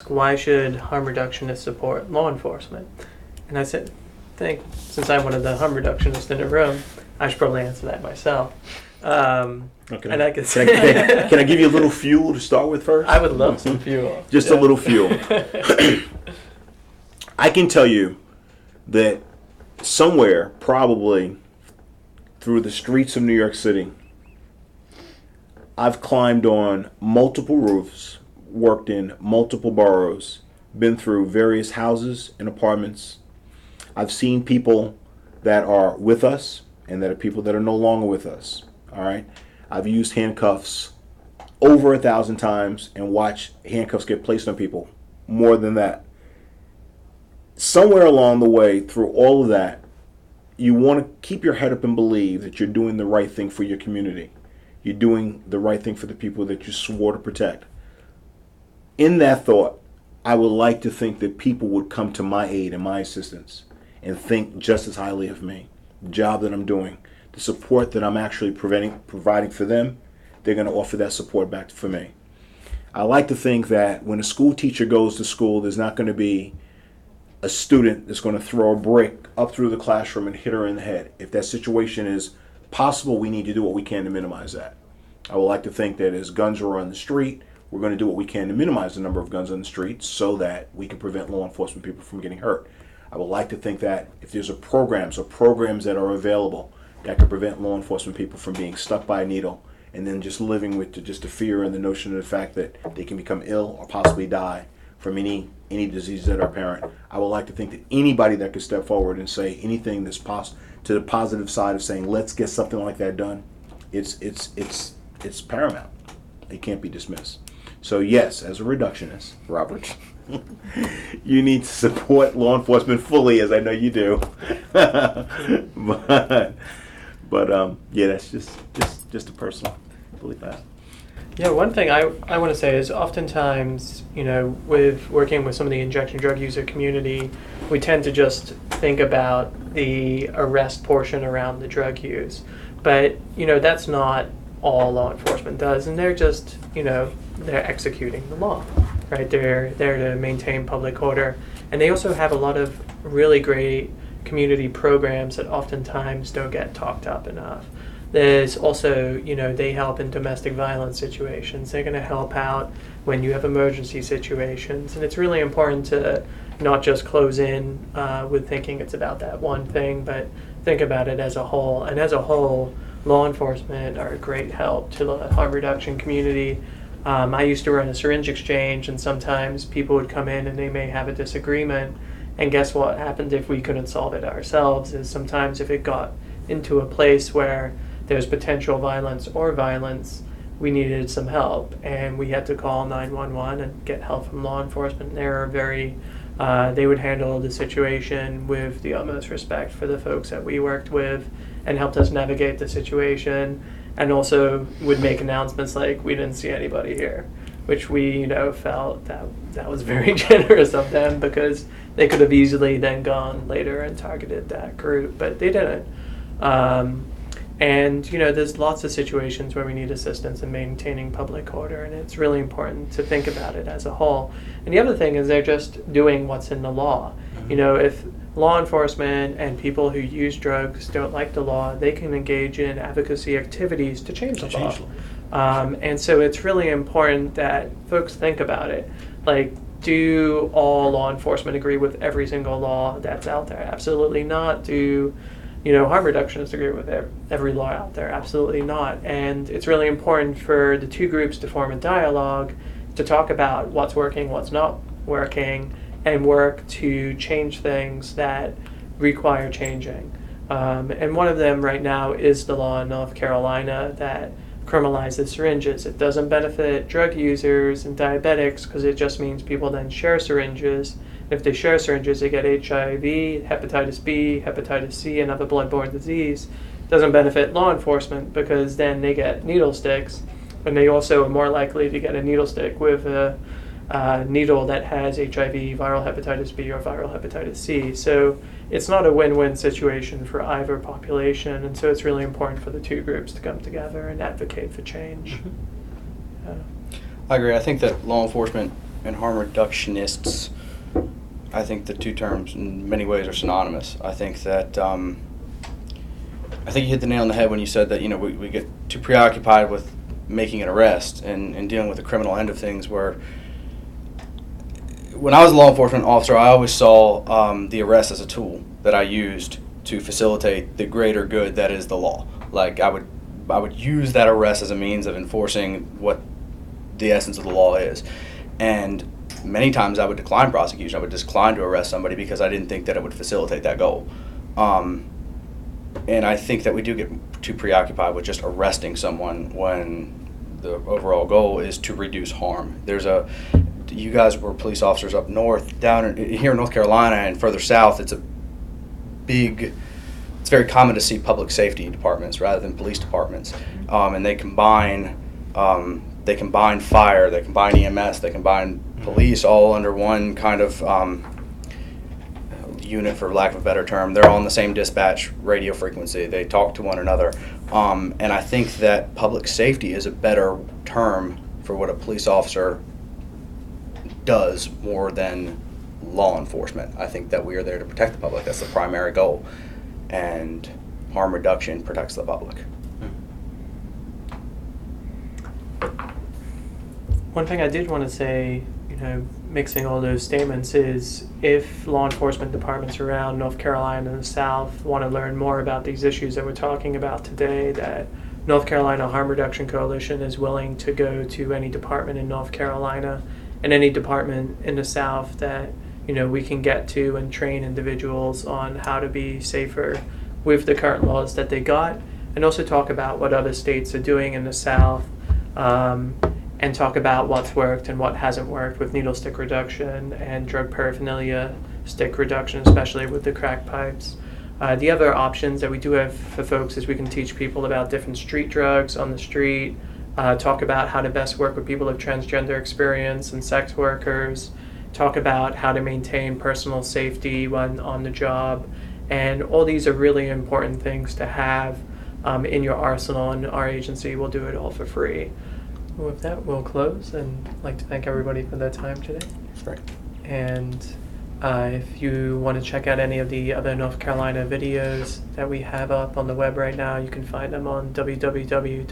why should harm reductionists support law enforcement? And I said, since I'm one of the harm reductionists in the room, I should probably answer that myself. Okay. And I can can I give you a little fuel to start with first? I would love some fuel. Just a little fuel. I can tell you that somewhere, probably through the streets of New York City, I've climbed on multiple roofs, worked in multiple boroughs, been through various houses and apartments. I've seen people that are with us and that are people that are no longer with us. All right. I've used handcuffs over 1,000 times and watched handcuffs get placed on people more than that. Somewhere along the way through all of that, you want to keep your head up and believe that you're doing the right thing for your community. You're doing the right thing for the people that you swore to protect. In that thought, I would like to think that people would come to my aid and my assistance and think just as highly of me, the job that I'm doing, the support that I'm actually providing for them. They're going to offer that support back for me. I like to think that when a school teacher goes to school, there's not going to be a student that's going to throw a brick up through the classroom and hit her in the head. If that situation is possible, we need to do what we can to minimize that. I would like to think that as guns are on the street, we're going to do what we can to minimize the number of guns on the street so that we can prevent law enforcement people from getting hurt. I would like to think that if there's programs that are available that can prevent law enforcement people from being stuck by a needle and then just living with just the fear and the notion of the fact that they can become ill or possibly die from any diseases that are apparent. I would like to think that anybody that could step forward and say anything that's to the positive side of saying let's get something like that done, it's paramount. It can't be dismissed. So yes, as a reductionist, Robert, you need to support law enforcement fully, as I know you do. but yeah, that's just a personal belief I have. Yeah, one thing I want to say is oftentimes, with working with some of the injection drug user community, we tend to just think about the arrest portion around the drug use. But, that's not all law enforcement does, and they're just, they're executing the law, right? They're there to maintain public order. And they also have a lot of really great community programs that oftentimes don't get talked up enough. There's also, they help in domestic violence situations. They're going to help out when you have emergency situations. And it's really important to not just close in with thinking it's about that one thing, but think about it as a whole. And as a whole, law enforcement are a great help to the harm reduction community. I used to run a syringe exchange, and sometimes people would come in and they may have a disagreement. And guess what happened if we couldn't solve it ourselves is sometimes if it got into a place where there's potential violence or violence, we needed some help, and we had to call 911 and get help from law enforcement. They would handle the situation with the utmost respect for the folks that we worked with and helped us navigate the situation, and also would make announcements like, we didn't see anybody here, which we felt that was very generous of them, because they could have easily then gone later and targeted that group, but they didn't. And, there's lots of situations where we need assistance in maintaining public order, and it's really important to think about it as a whole. And the other thing is they're just doing what's in the law. Mm-hmm. If law enforcement and people who use drugs don't like the law, they can engage in advocacy activities to change the law. And so it's really important that folks think about it. Like, do all law enforcement agree with every single law that's out there? Absolutely not. Do harm reductionists agree with every law out there? Absolutely not. And it's really important for the two groups to form a dialogue to talk about what's working, what's not working, and work to change things that require changing. And one of them right now is the law in North Carolina that criminalizes syringes. It doesn't benefit drug users and diabetics because it just means people then share syringes. If they share syringes, they get HIV, hepatitis B, hepatitis C, and other bloodborne disease. It doesn't benefit law enforcement because then they get needle sticks, and they also are more likely to get a needle stick with a needle that has HIV, viral hepatitis B, or viral hepatitis C. So it's not a win-win situation for either population, and so it's really important for the two groups to come together and advocate for change. I agree. I think that law enforcement and harm reductionists, I think the two terms in many ways are synonymous. I think that I think you hit the nail on the head when you said that we get too preoccupied with making an arrest and dealing with the criminal end of things. Where when I was a law enforcement officer, I always saw the arrest as a tool that I used to facilitate the greater good that is the law. Like I would use that arrest as a means of enforcing what the essence of the law is. And many times I would decline prosecution. I would decline to arrest somebody because I didn't think that it would facilitate that goal. And I think that we do get too preoccupied with just arresting someone when the overall goal is to reduce harm. You guys were police officers up north, here in North Carolina and further south. It's very common to see public safety departments rather than police departments, and they combine fire, they combine EMS, they combine police all under one kind of unit, for lack of a better term. They're all on the same dispatch radio frequency. They talk to one another, and I think that public safety is a better term for what a police officer does more than law enforcement. I think that we are there to protect the public. That's the primary goal, and harm reduction protects the public. One thing I did want to say, mixing all those statements, is if law enforcement departments around North Carolina and the South want to learn more about these issues that we're talking about today, that North Carolina Harm Reduction Coalition is willing to go to any department in North Carolina and any department in the South that we can get to and train individuals on how to be safer with the current laws that they got, and also talk about what other states are doing in the South, and talk about what's worked and what hasn't worked with needle stick reduction and drug paraphernalia stick reduction, especially with the crack pipes. The other options that we do have for folks is we can teach people about different street drugs on the street, talk about how to best work with people of transgender experience and sex workers, talk about how to maintain personal safety when on the job. And all these are really important things to have in your arsenal, and our agency will do it all for free. With that, we'll close, and I'd like to thank everybody for their time today. That's great. And if you want to check out any of the other North Carolina videos that we have up on the web right now, you can find them on www.nchrc.org.